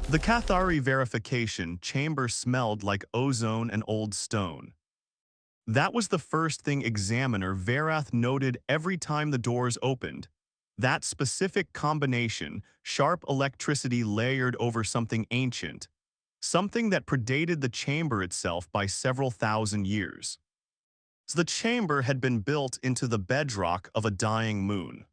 The Cathari Verification chamber smelled like ozone and old stone. That was the first thing examiner Verath noted every time the doors opened. That specific combination, sharp electricity layered over something ancient, something that predated the chamber itself by several thousand years. The chamber had been built into the bedrock of a dying moon.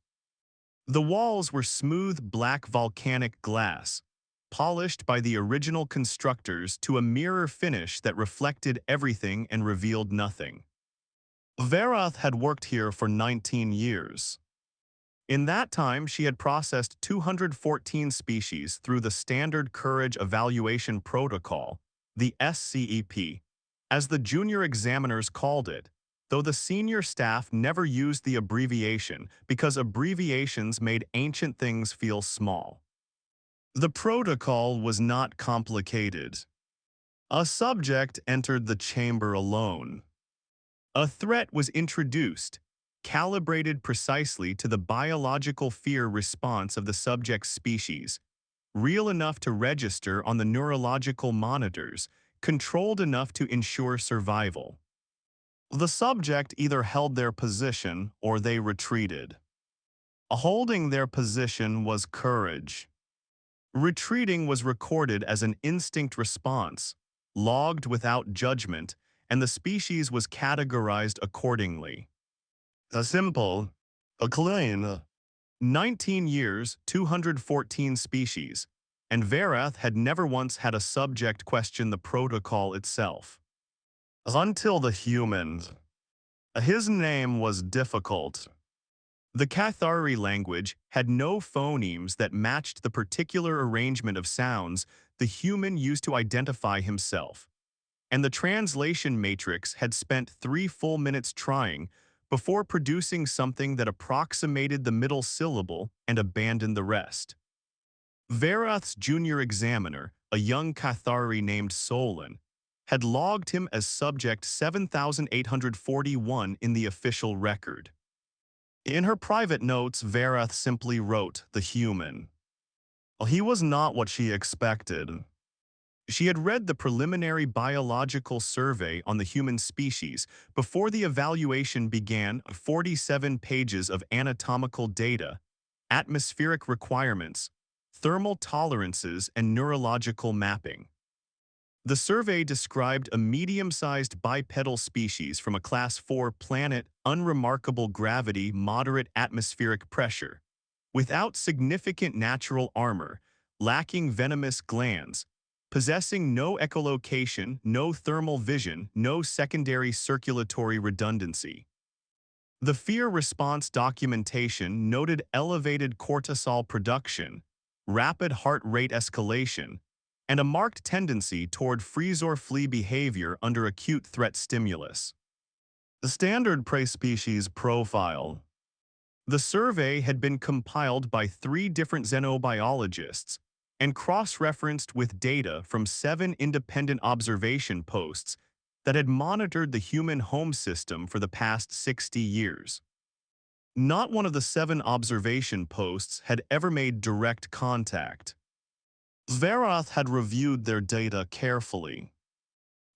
The walls were smooth black volcanic glass, polished by the original constructors to a mirror finish that reflected everything and revealed nothing. Verath had worked here for 19 years. In that time, she had processed 214 species through the Standard Courage Evaluation Protocol, the SCEP, as the junior examiners called it, though the senior staff never used the abbreviation because abbreviations made ancient things feel small. The protocol was not complicated. A subject entered the chamber alone. A threat was introduced, calibrated precisely to the biological fear response of the subject's species, real enough to register on the neurological monitors, controlled enough to ensure survival. The subject either held their position or they retreated. Holding their position was courage. Retreating was recorded as an instinct response, logged without judgment, and the species was categorized accordingly. A simple, a clean. 19 years, 214 species, and Verath had never once had a subject question the protocol itself. Until the human. His name was difficult. The Cathari language had no phonemes that matched the particular arrangement of sounds the human used to identify himself, and the translation matrix had spent 3 full minutes trying before producing something that approximated the middle syllable and abandoned the rest. Verath's junior examiner, a young Cathari named Solon, had logged him as subject 7841 in the official record. In her private notes, Verath simply wrote, "the human." He was not what she expected. She had read the preliminary biological survey on the human species before the evaluation began, 47 pages of anatomical data, atmospheric requirements, thermal tolerances, and neurological mapping. The survey described a medium-sized bipedal species from a Class 4 planet, unremarkable gravity, moderate atmospheric pressure, without significant natural armor, lacking venomous glands, possessing no echolocation, no thermal vision, no secondary circulatory redundancy. The fear response documentation noted elevated cortisol production, rapid heart rate escalation, and a marked tendency toward freeze-or-flee behavior under acute threat stimulus. The standard prey species profile. The survey had been compiled by 3 different xenobiologists and cross-referenced with data from 7 independent observation posts that had monitored the human home system for the past 60 years. Not one of the 7 observation posts had ever made direct contact. Verath had reviewed their data carefully.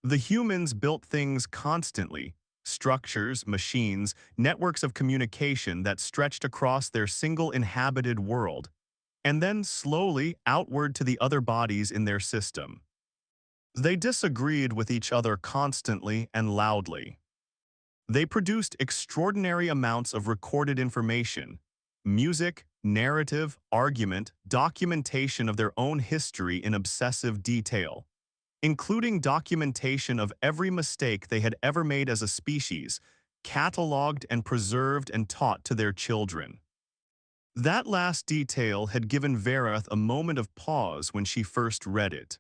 The humans built things constantly, structures, machines, networks of communication that stretched across their single inhabited world, and then slowly outward to the other bodies in their system. They disagreed with each other constantly and loudly. They produced extraordinary amounts of recorded information, music, narrative, argument, documentation of their own history in obsessive detail, including documentation of every mistake they had ever made as a species, cataloged and preserved and taught to their children. That last detail had given Verath a moment of pause when she first read it.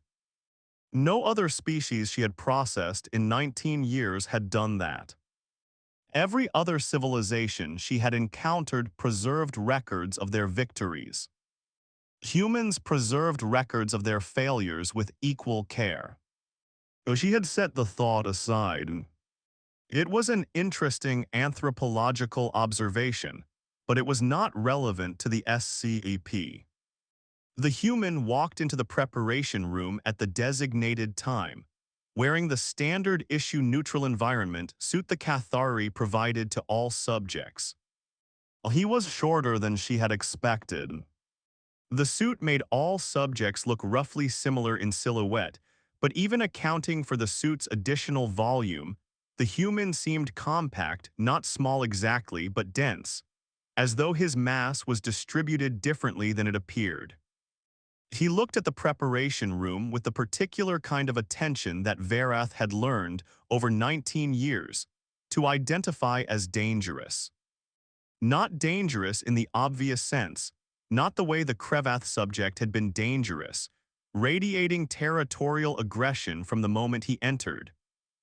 No other species she had processed in 19 years had done that. Every other civilization she had encountered preserved records of their victories. Humans preserved records of their failures with equal care. She had set the thought aside. It was an interesting anthropological observation, but it was not relevant to the SCEP. The human walked into the preparation room at the designated time, wearing the standard issue neutral environment suit the Cathari provided to all subjects. He was shorter than she had expected. The suit made all subjects look roughly similar in silhouette, but even accounting for the suit's additional volume, the human seemed compact, not small exactly, but dense, as though his mass was distributed differently than it appeared. He looked at the preparation room with the particular kind of attention that Verath had learned over 19 years to identify as dangerous. Not dangerous in the obvious sense, not the way the Crevath subject had been dangerous, radiating territorial aggression from the moment he entered,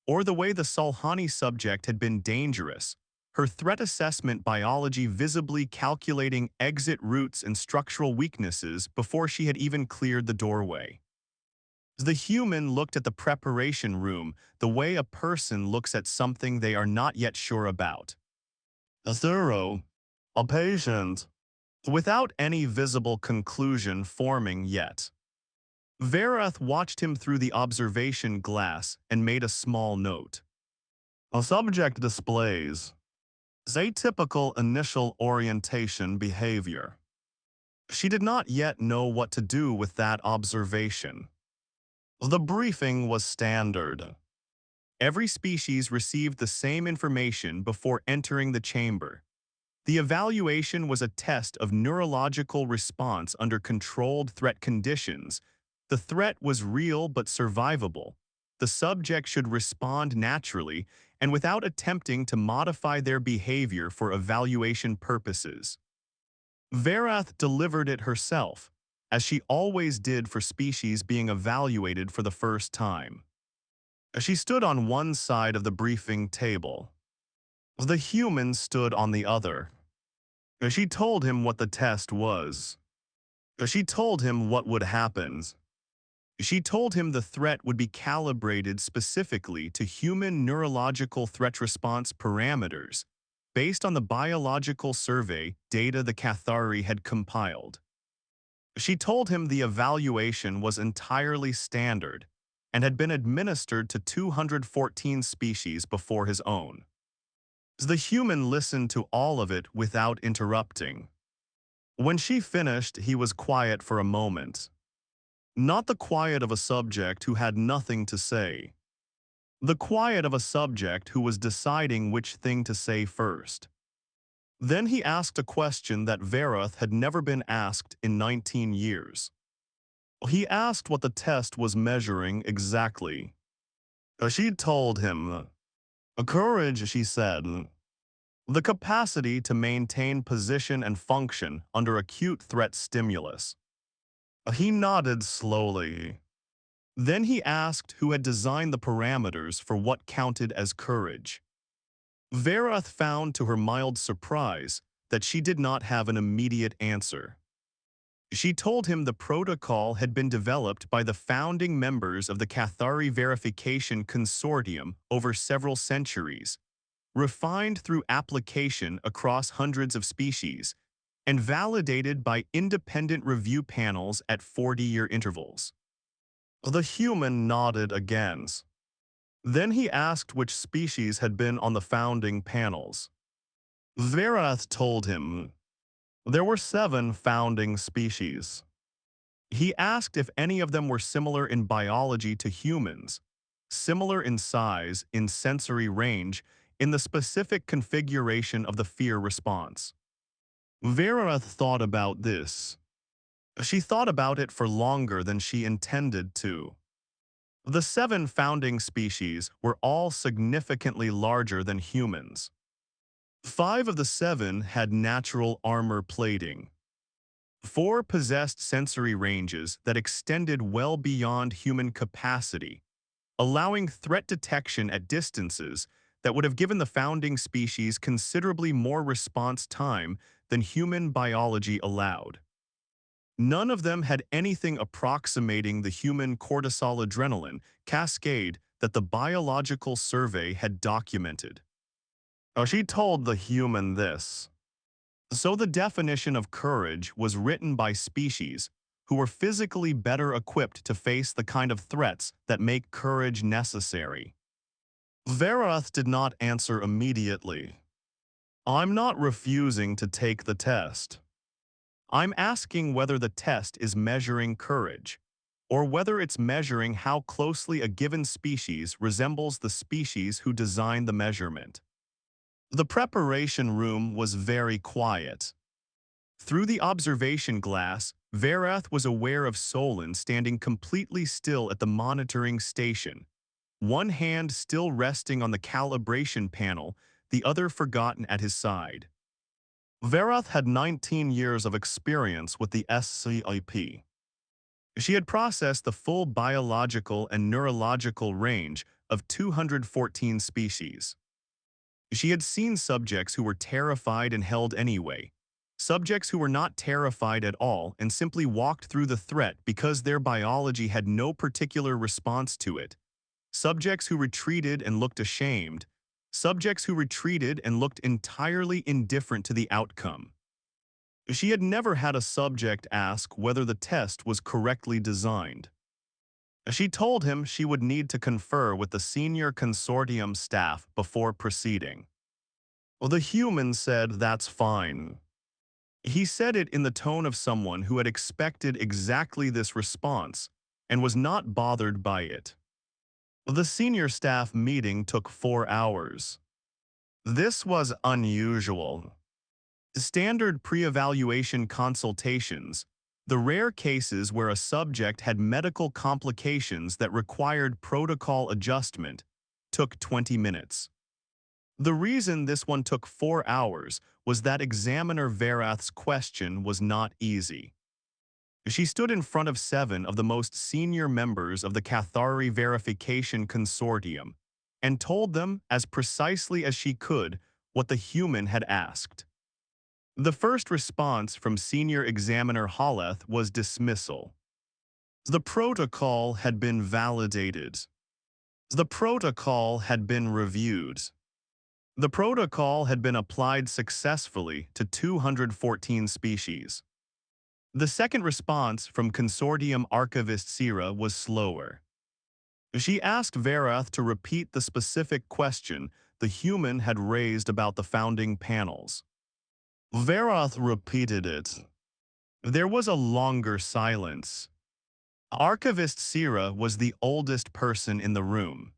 or the way the Salhani subject had been dangerous, her threat assessment biology visibly calculating exit routes and structural weaknesses before she had even cleared the doorway. The human looked at the preparation room the way a person looks at something they are not yet sure about. A thorough, a patient, without any visible conclusion forming yet. Verath watched him through the observation glass and made a small note. A subject displays atypical initial orientation behavior. She did not yet know what to do with that observation. The briefing was standard. Every species received the same information before entering the chamber. The evaluation was a test of neurological response under controlled threat conditions. The threat was real but survivable. The subject should respond naturally and without attempting to modify their behavior for evaluation purposes. Verath delivered it herself, as she always did for species being evaluated for the first time. She stood on one side of the briefing table. The human stood on the other. She told him what the test was. She told him what would happen. She told him the threat would be calibrated specifically to human neurological threat response parameters based on the biological survey data the Cathari had compiled. She told him the evaluation was entirely standard and had been administered to 214 species before his own. The human listened to all of it without interrupting. When she finished, he was quiet for a moment. Not the quiet of a subject who had nothing to say. The quiet of a subject who was deciding which thing to say first. Then he asked a question that Verath had never been asked in 19 years. He asked what the test was measuring exactly. She told him. Courage, she said. The capacity to maintain position and function under acute threat stimulus. He nodded slowly. Then he asked who had designed the parameters for what counted as courage. Verath found to her mild surprise that she did not have an immediate answer. She told him the protocol had been developed by the founding members of the Cathari Verification Consortium over several centuries, refined through application across hundreds of species, and validated by independent review panels at 40-year intervals. The human nodded again. Then he asked which species had been on the founding panels. Verath told him there were 7 founding species. He asked if any of them were similar in biology to humans, similar in size, in sensory range, in the specific configuration of the fear response. Verath thought about this. She thought about it for longer than she intended to. The 7 founding species were all significantly larger than humans. 5 of the 7 had natural armor plating. 4 possessed sensory ranges that extended well beyond human capacity, allowing threat detection at distances that would have given the founding species considerably more response time than human biology allowed. None of them had anything approximating the human cortisol adrenaline cascade that the biological survey had documented. She told the human this. So the definition of courage was written by species who were physically better equipped to face the kind of threats that make courage necessary. Verath did not answer immediately. I'm not refusing to take the test. I'm asking whether the test is measuring courage, or whether it's measuring how closely a given species resembles the species who designed the measurement. The preparation room was very quiet. Through the observation glass, Verath was aware of Solon standing completely still at the monitoring station, one hand still resting on the calibration panel, the other forgotten at his side. Verath had 19 years of experience with the SCIP. She had processed the full biological and neurological range of 214 species. She had seen subjects who were terrified and held anyway, subjects who were not terrified at all and simply walked through the threat because their biology had no particular response to it, subjects who retreated and looked ashamed, subjects who retreated and looked entirely indifferent to the outcome. She had never had a subject ask whether the test was correctly designed. She told him she would need to confer with the senior consortium staff before proceeding. Well, the human said that's fine. He said it in the tone of someone who had expected exactly this response and was not bothered by it. The senior staff meeting took 4 hours. This was unusual. Standard pre-evaluation consultations, the rare cases where a subject had medical complications that required protocol adjustment, took 20 minutes. The reason this one took 4 hours was that examiner Verath's question was not easy. She stood in front of 7 of the most senior members of the Cathari Verification Consortium and told them as precisely as she could what the human had asked. The first response from senior examiner Verath was dismissal. The protocol had been validated. The protocol had been reviewed. The protocol had been applied successfully to 214 species. The second response from consortium archivist Sira was slower. She asked Verath to repeat the specific question the human had raised about the founding panels. Verath repeated it. There was a longer silence. Archivist Sira was the oldest person in the room.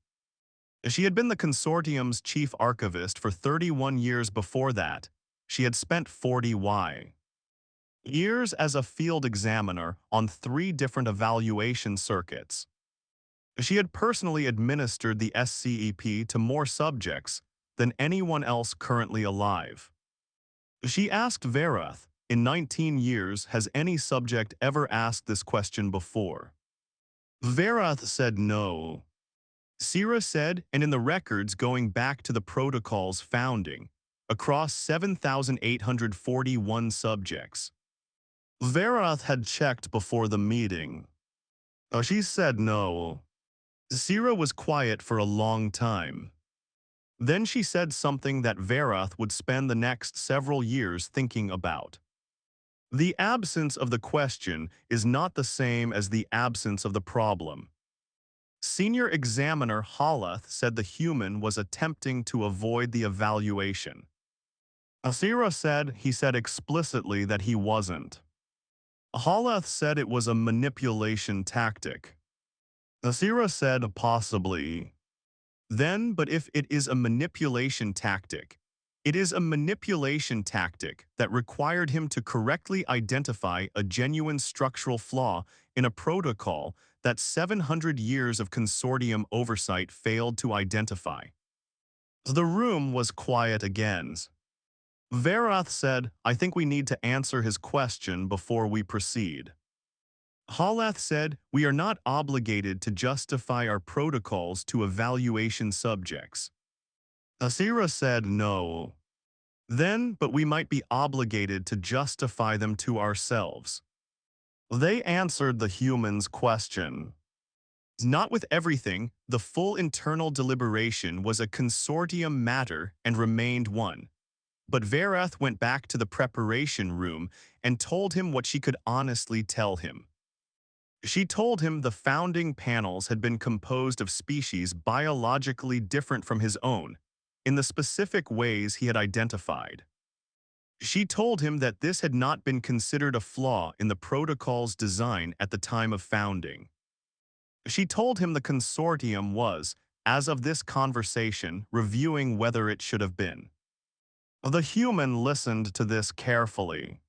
She had been the consortium's chief archivist for 31 years before that. She had spent 40 years as a field examiner on 3 different evaluation circuits. She had personally administered the SCEP to more subjects than anyone else currently alive. She asked Verath, in 19 years, has any subject ever asked this question before? Verath said no. Sira said, and in the records going back to the protocol's founding, across 7,841 subjects. Verath had checked before the meeting. She said no. Sira was quiet for a long time. Then she said something that Verath would spend the next several years thinking about. The absence of the question is not the same as the absence of the problem. Senior examiner Verath said the human was attempting to avoid the evaluation. Sira said he said explicitly that he wasn't. Verath said it was a manipulation tactic. Sira said possibly. Then, but if it is a manipulation tactic, it is a manipulation tactic that required him to correctly identify a genuine structural flaw in a protocol that 700 years of consortium oversight failed to identify. The room was quiet again. Verath said, I think we need to answer his question before we proceed. Verath said, we are not obligated to justify our protocols to evaluation subjects. Sira said no. Then, but we might be obligated to justify them to ourselves. They answered the human's question. Not with everything, the full internal deliberation was a consortium matter and remained one. But Verath went back to the preparation room and told him what she could honestly tell him. She told him the founding panels had been composed of species biologically different from his own, in the specific ways he had identified. She told him that this had not been considered a flaw in the protocol's design at the time of founding. She told him the consortium was, as of this conversation, reviewing whether it should have been. The human listened to this carefully.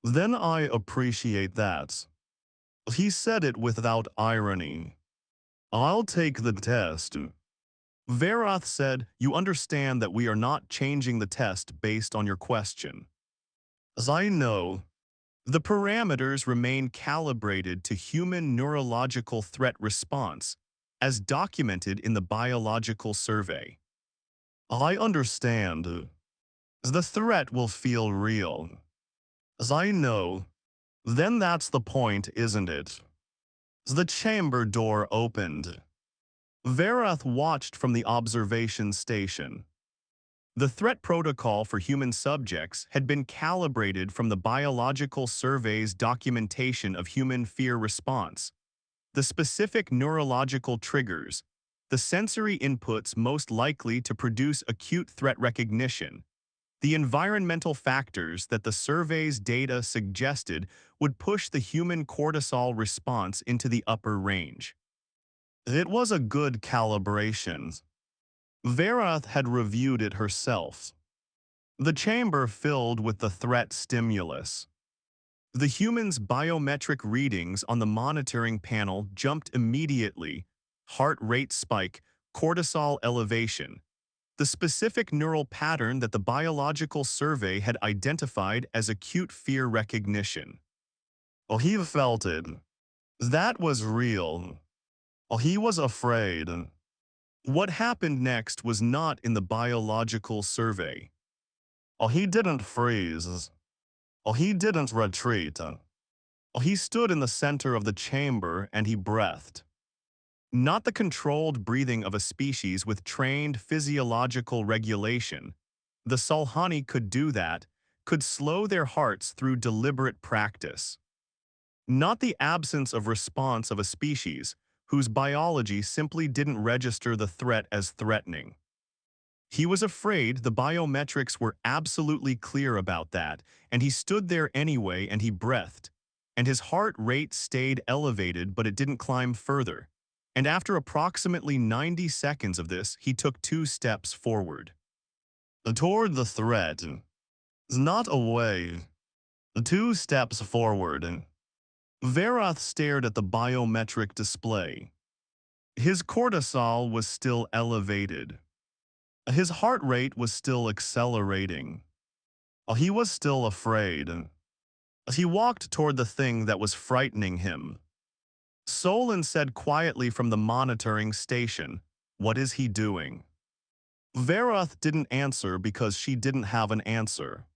Then I appreciate that. He said it without irony. I'll take the test. Verath said, you understand that we are not changing the test based on your question. As I know, the parameters remain calibrated to human neurological threat response, as documented in the biological survey. I understand. The threat will feel real. As I know, then that's the point, isn't it? The chamber door opened. Verath watched from the observation station. The threat protocol for human subjects had been calibrated from the biological survey's documentation of human fear response, the specific neurological triggers, the sensory inputs most likely to produce acute threat recognition, the environmental factors that the survey's data suggested would push the human cortisol response into the upper range. It was a good calibration. Verath had reviewed it herself. The chamber filled with the threat stimulus. The human's biometric readings on the monitoring panel jumped immediately: heart rate spike, cortisol elevation, the specific neural pattern that the biological survey had identified as acute fear recognition. Well, he felt it. That was real. Well, he was afraid. What happened next was not in the biological survey. Oh, he didn't freeze. Oh, he didn't retreat. Oh, he stood in the center of the chamber and he breathed. Not the controlled breathing of a species with trained physiological regulation. The Salhani could do that, could slow their hearts through deliberate practice. Not the absence of response of a species whose biology simply didn't register the threat as threatening. He was afraid. The biometrics were absolutely clear about that, and he stood there anyway and he breathed. And his heart rate stayed elevated, but it didn't climb further. And after approximately 90 seconds of this, he took 2 steps forward. Toward the threat. Not away. 2 steps forward. Verath stared at the biometric display. His cortisol was still elevated. His heart rate was still accelerating. He was still afraid. He walked toward the thing that was frightening him. Solon said quietly from the monitoring station, "What is he doing?" Verath didn't answer because she didn't have an answer.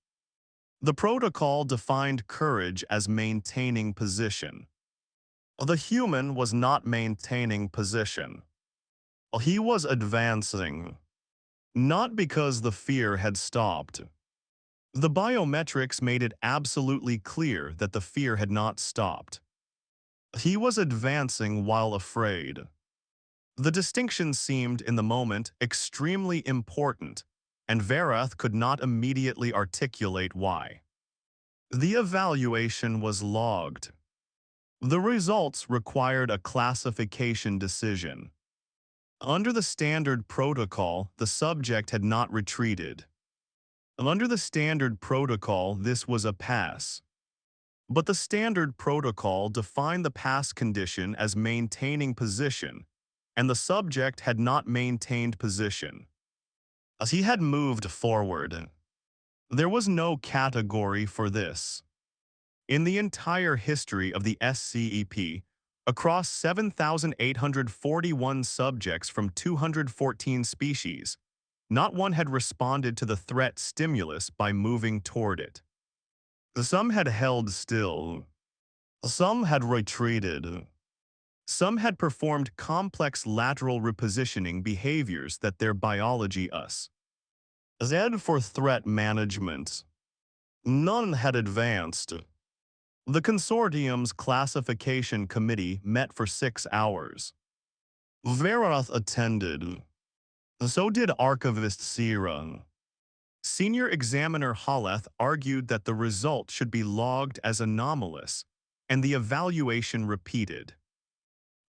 The protocol defined courage as maintaining position. The human was not maintaining position. He was advancing. Not because the fear had stopped. The biometrics made it absolutely clear that the fear had not stopped. He was advancing while afraid. The distinction seemed, in the moment, extremely important, and Verath could not immediately articulate why. The evaluation was logged. The results required a classification decision. Under the standard protocol, the subject had not retreated. Under the standard protocol, this was a pass. But the standard protocol defined the pass condition as maintaining position, and the subject had not maintained position. As he had moved forward, there was no category for this. In the entire history of the SCEP, across 7,841 subjects from 214 species, not one had responded to the threat stimulus by moving toward it. Some had held still. Some had retreated. Some had performed complex lateral repositioning behaviors that their biology us. Z for threat management. None had advanced. The consortium's classification committee met for 6 hours. Verath attended. So did archivist Sira. Senior examiner Haleth argued that the result should be logged as anomalous, and the evaluation repeated.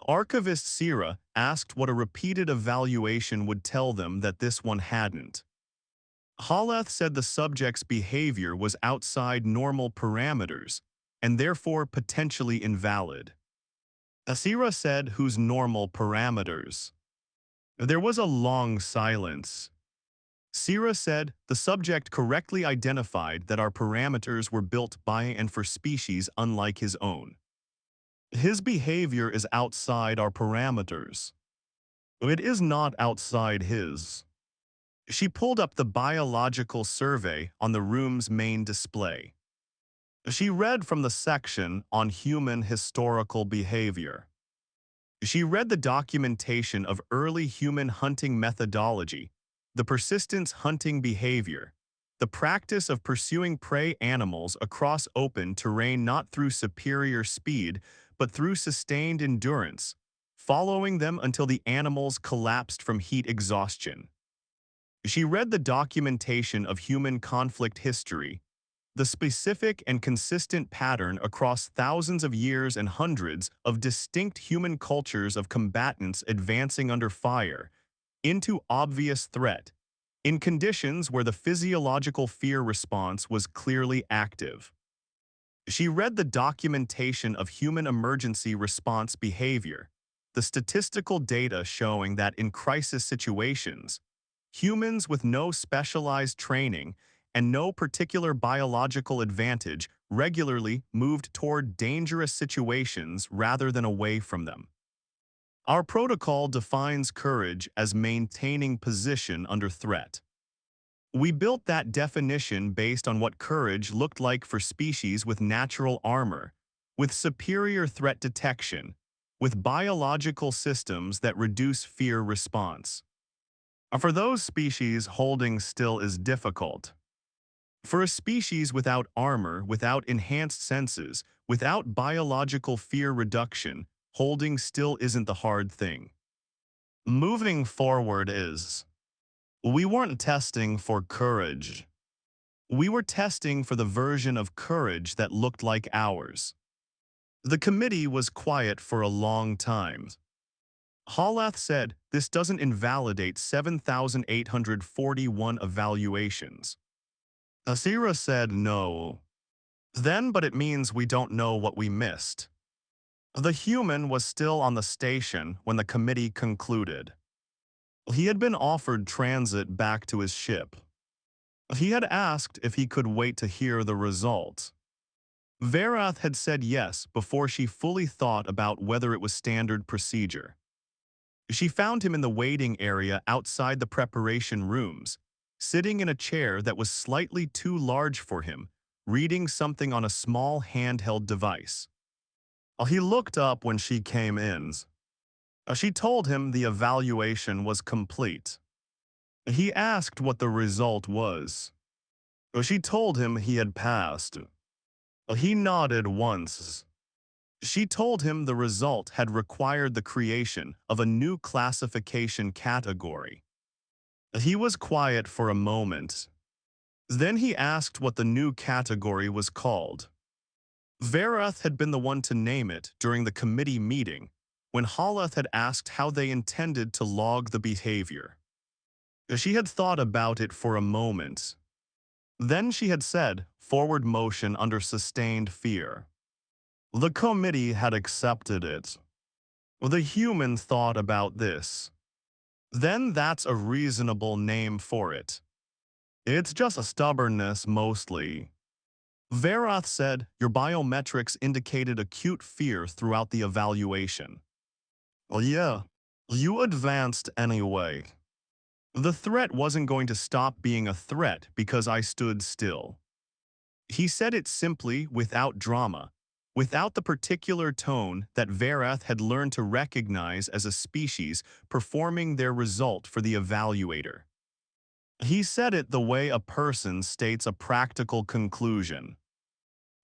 Archivist Sira asked what a repeated evaluation would tell them that this one hadn't. Haleth said the subject's behavior was outside normal parameters, and therefore potentially invalid. Asira said whose normal parameters. There was a long silence. Sira said the subject correctly identified that our parameters were built by and for species unlike his own. His behavior is outside our parameters. It is not outside his. She pulled up the biological survey on the room's main display. She read from the section on human historical behavior. She read the documentation of early human hunting methodology, the persistence hunting behavior, the practice of pursuing prey animals across open terrain not through superior speed, but through sustained endurance, following them until the animals collapsed from heat exhaustion. She read the documentation of human conflict history, the specific and consistent pattern across thousands of years and hundreds of distinct human cultures of combatants advancing under fire, into obvious threat, in conditions where the physiological fear response was clearly active. She read the documentation of human emergency response behavior, the statistical data showing that in crisis situations, humans with no specialized training and no particular biological advantage regularly moved toward dangerous situations rather than away from them. Our protocol defines courage as maintaining position under threat. We built that definition based on what courage looked like for species with natural armor, with superior threat detection, with biological systems that reduce fear response. For those species, holding still is difficult. For a species without armor, without enhanced senses, without biological fear reduction, holding still isn't the hard thing. Moving forward is. We weren't testing for courage. We were testing for the version of courage that looked like ours. The committee was quiet for a long time. Halath said, this doesn't invalidate 7,841 evaluations. Asira said no. Then, but it means we don't know what we missed. The human was still on the station when the committee concluded. He had been offered transit back to his ship. He had asked if he could wait to hear the result. Verath had said yes before she fully thought about whether it was standard procedure. She found him in the waiting area outside the preparation rooms, sitting in a chair that was slightly too large for him, reading something on a small handheld device. He looked up when she came in. She told him the evaluation was complete. He asked what the result was. She told him he had passed. He nodded once. She told him the result had required the creation of a new classification category. He was quiet for a moment. Then he asked what the new category was called. Verath had been the one to name it during the committee meeting, when Halath had asked how they intended to log the behavior. She had thought about it for a moment. Then she had said, forward motion under sustained fear. The committee had accepted it. The human thought about this. Then that's a reasonable name for it. It's just a stubbornness mostly. Verath said your biometrics indicated acute fear throughout the evaluation. Yeah, you advanced anyway. The threat wasn't going to stop being a threat because I stood still. He said it simply, without drama, without the particular tone that Verath had learned to recognize as a species performing their result for the evaluator. He said it the way a person states a practical conclusion.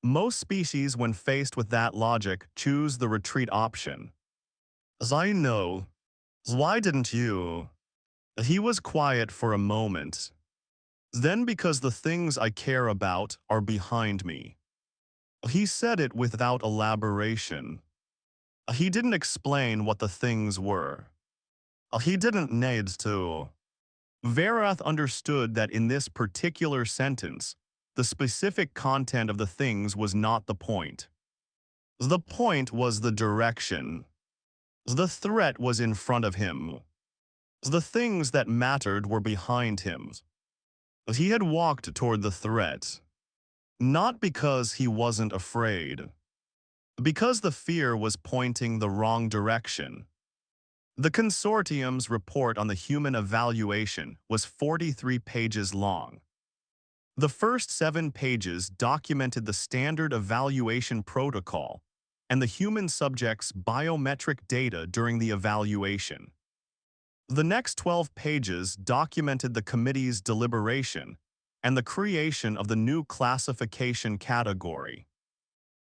Most species, when faced with that logic, choose the retreat option. As I know, why didn't you? He was quiet for a moment. Then because the things I care about are behind me. He said it without elaboration. He didn't explain what the things were. He didn't need to. Verath understood that in this particular sentence, the specific content of the things was not the point. The point was the direction. The threat was in front of him. The things that mattered were behind him. He had walked toward the threat, not because he wasn't afraid, because the fear was pointing the wrong direction. The consortium's report on the human evaluation was 43 pages long. The first 7 pages documented the standard evaluation protocol and the human subject's biometric data during the evaluation. The next 12 pages documented the committee's deliberation and the creation of the new classification category.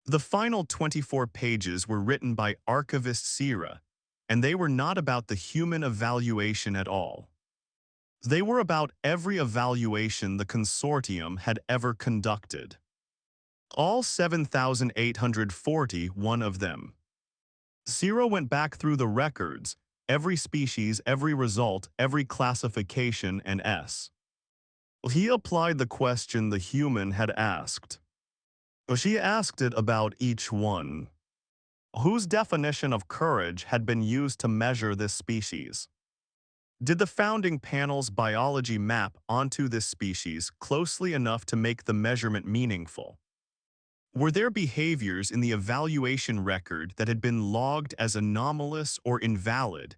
The final 24 pages were written by archivist Sira, and they were not about the human evaluation at all. They were about every evaluation the consortium had ever conducted. All 7,841 of them. Sira went back through the records, every species, every result, every classification, and S. He applied the question the human had asked. She asked it about each one. Whose definition of courage had been used to measure this species? Did the founding panel's biology map onto this species closely enough to make the measurement meaningful? Were there behaviors in the evaluation record that had been logged as anomalous or invalid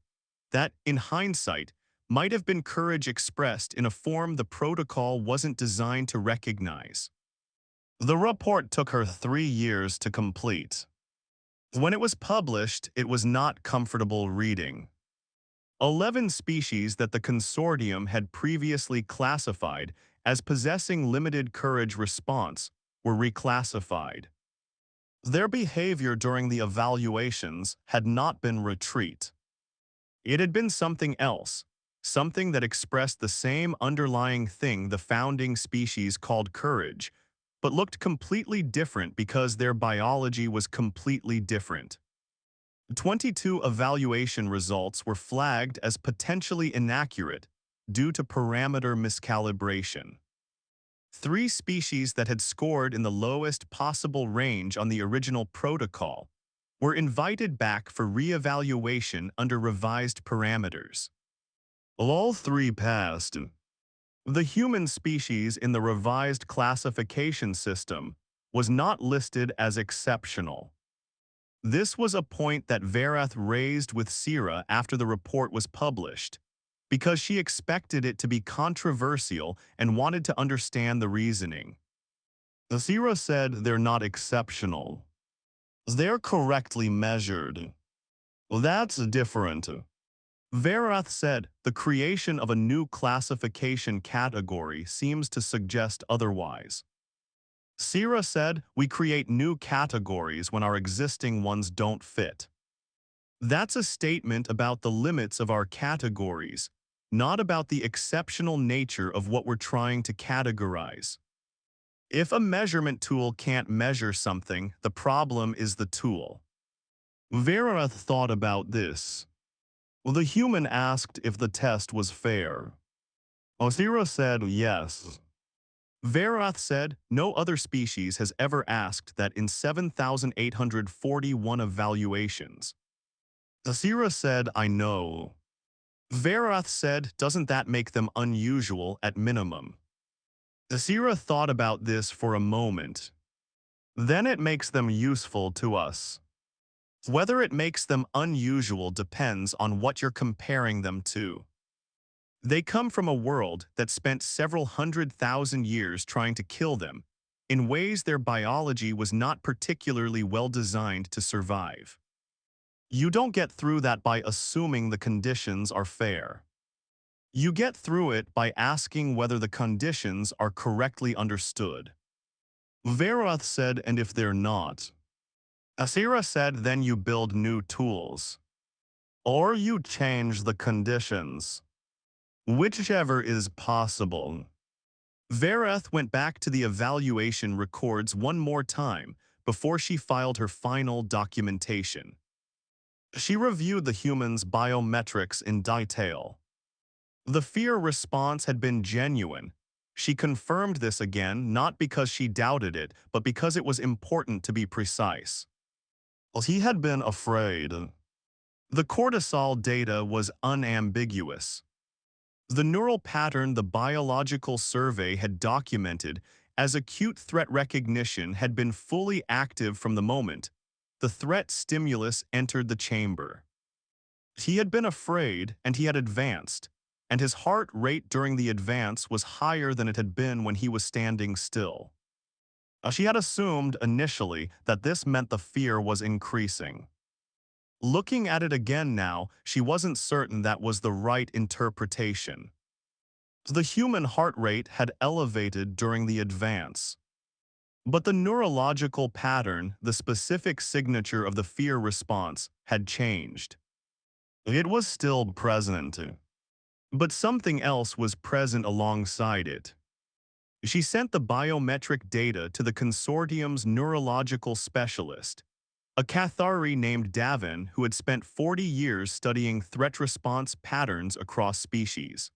that, in hindsight, might have been courage expressed in a form the protocol wasn't designed to recognize? The report took her 3 years to complete. When it was published, it was not comfortable reading. 11 species that the consortium had previously classified as possessing limited courage response were reclassified. Their behavior during the evaluations had not been retreat. It had been something else, something that expressed the same underlying thing the founding species called courage, but looked completely different because their biology was completely different. 22 evaluation results were flagged as potentially inaccurate due to parameter miscalibration. 3 species that had scored in the lowest possible range on the original protocol were invited back for re-evaluation under revised parameters. All 3 passed. The human species in the revised classification system was not listed as exceptional. This was a point that Verath raised with Sira after the report was published, because she expected it to be controversial and wanted to understand the reasoning. Sira said they're not exceptional. They're correctly measured. That's different. Verath said the creation of a new classification category seems to suggest otherwise. Sira said we create new categories when our existing ones don't fit. That's a statement about the limits of our categories, not about the exceptional nature of what we're trying to categorize. If a measurement tool can't measure something, the problem is the tool. Verath thought about this. The human asked if the test was fair. Sira said yes. Verath said no other species has ever asked that in 7,841 evaluations. Sira said, I know. Verath said, doesn't that make them unusual at minimum? Sira thought about this for a moment. Then it makes them useful to us. Whether it makes them unusual depends on what you're comparing them to. They come from a world that spent several 100,000 years trying to kill them, in ways their biology was not particularly well designed to survive. You don't get through that by assuming the conditions are fair. You get through it by asking whether the conditions are correctly understood. Verath said, and if they're not? Asira said, then you build new tools. Or you change the conditions. Whichever is possible. Verath went back to the evaluation records one more time before she filed her final documentation. She reviewed the human's biometrics in detail. The fear response had been genuine. She confirmed this again not because she doubted it, but because it was important to be precise. Well, he had been afraid. The cortisol data was unambiguous. The neural pattern the biological survey had documented as acute threat recognition had been fully active from the moment the threat stimulus entered the chamber. He had been afraid and he had advanced, and his heart rate during the advance was higher than it had been when he was standing still. She had assumed initially that this meant the fear was increasing. Looking at it again now, she wasn't certain that was the right interpretation. The human heart rate had elevated during the advance. But the neurological pattern, the specific signature of the fear response, had changed. It was still present, but something else was present alongside it. She sent the biometric data to the consortium's neurological specialist, a Cathari named Davin who had spent 40 years studying threat response patterns across species.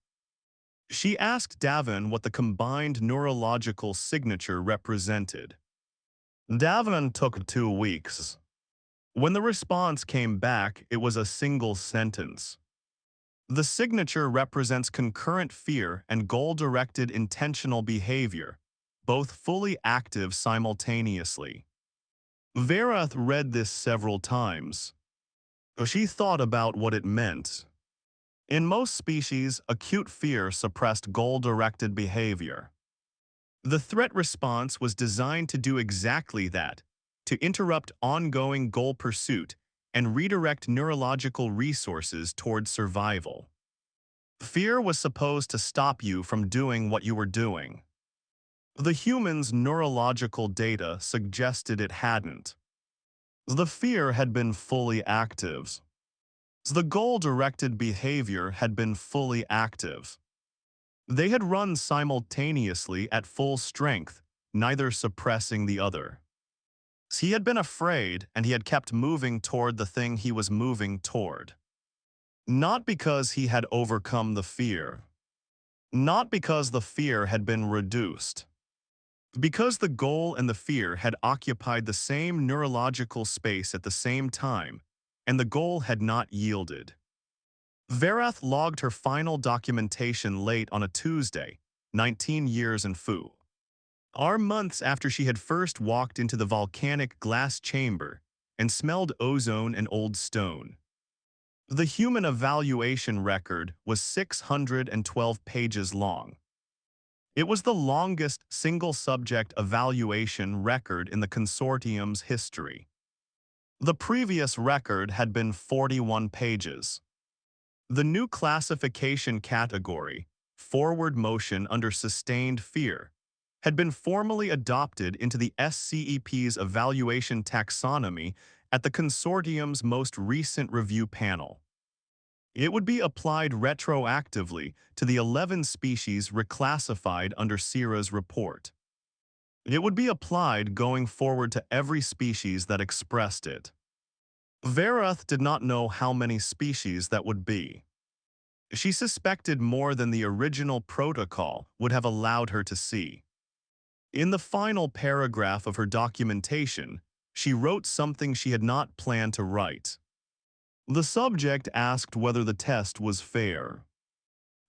She asked Davin what the combined neurological signature represented. Davin took 2 weeks. When the response came back, it was a single sentence. The signature represents concurrent fear and goal-directed intentional behavior, both fully active simultaneously. Verath read this several times. She thought about what it meant. In most species, acute fear suppressed goal-directed behavior. The threat response was designed to do exactly that, to interrupt ongoing goal pursuit and redirect neurological resources toward survival. Fear was supposed to stop you from doing what you were doing. The human's neurological data suggested it hadn't. The fear had been fully active. The goal-directed behavior had been fully active. They had run simultaneously at full strength, neither suppressing the other. He had been afraid, and he had kept moving toward the thing he was moving toward. Not because he had overcome the fear. Not because the fear had been reduced. Because the goal and the fear had occupied the same neurological space at the same time, and the goal had not yielded. Verath logged her final documentation late on a Tuesday, 19 years in Fu. Months after she had first walked into the volcanic glass chamber and smelled ozone and old stone. The human evaluation record was 612 pages long. It was the longest single-subject evaluation record in the consortium's history. The previous record had been 41 pages. The new classification category, forward motion under sustained fear, had been formally adopted into the SCEP's evaluation taxonomy at the consortium's most recent review panel. It would be applied retroactively to the 11 species reclassified under CIRA's report. It would be applied going forward to every species that expressed it. Verath did not know how many species that would be. She suspected more than the original protocol would have allowed her to see. In the final paragraph of her documentation, she wrote something she had not planned to write. The subject asked whether the test was fair.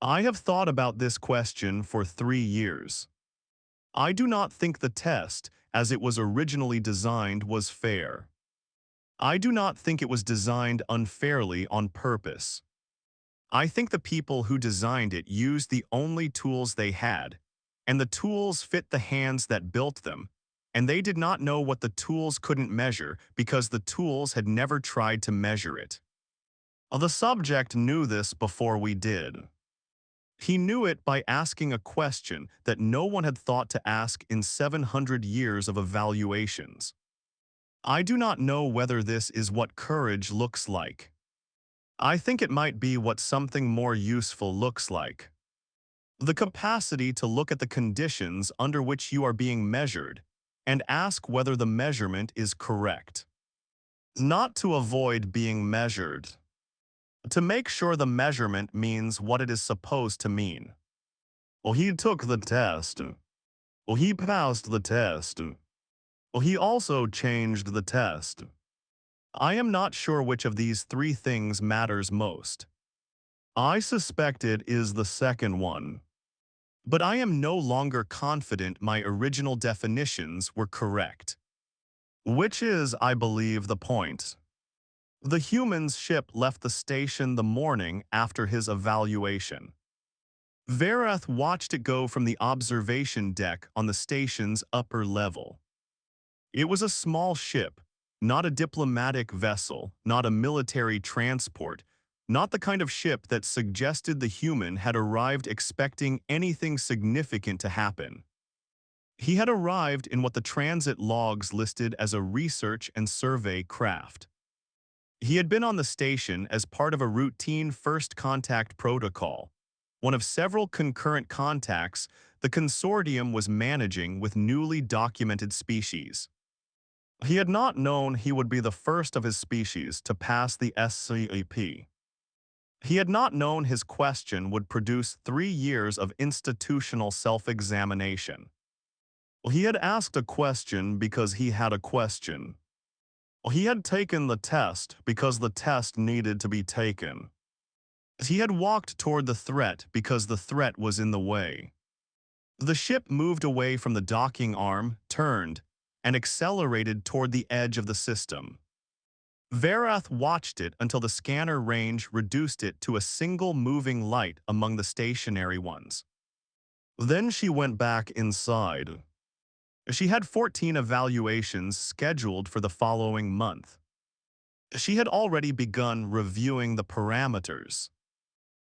I have thought about this question for 3 years. I do not think the test, as it was originally designed, was fair. I do not think it was designed unfairly on purpose. I think the people who designed it used the only tools they had, and the tools fit the hands that built them, and they did not know what the tools couldn't measure because the tools had never tried to measure it. The subject knew this before we did. He knew it by asking a question that no one had thought to ask in 700 years of evaluations. I do not know whether this is what courage looks like. I think it might be what something more useful looks like. The capacity to look at the conditions under which you are being measured and ask whether the measurement is correct. Not to avoid being measured. To make sure the measurement means what it is supposed to mean. Well, he took the test. Well, he passed the test. Well, he also changed the test. I am not sure which of these three things matters most. I suspect it is the second one. But I am no longer confident my original definitions were correct. Which is, I believe, the point. The human's ship left the station the morning after his evaluation. Verath watched it go from the observation deck on the station's upper level. It was a small ship, not a diplomatic vessel, not a military transport, not the kind of ship that suggested the human had arrived expecting anything significant to happen. He had arrived in what the transit logs listed as a research and survey craft. He had been on the station as part of a routine first contact protocol, one of several concurrent contacts the consortium was managing with newly documented species. He had not known he would be the first of his species to pass the SCEP. He had not known his question would produce 3 years of institutional self-examination. He had asked a question because he had a question. He had taken the test because the test needed to be taken. He had walked toward the threat because the threat was in the way. The ship moved away from the docking arm, turned, and accelerated toward the edge of the system. Verath watched it until the scanner range reduced it to a single moving light among the stationary ones. Then she went back inside. She had 14 evaluations scheduled for the following month. She had already begun reviewing the parameters.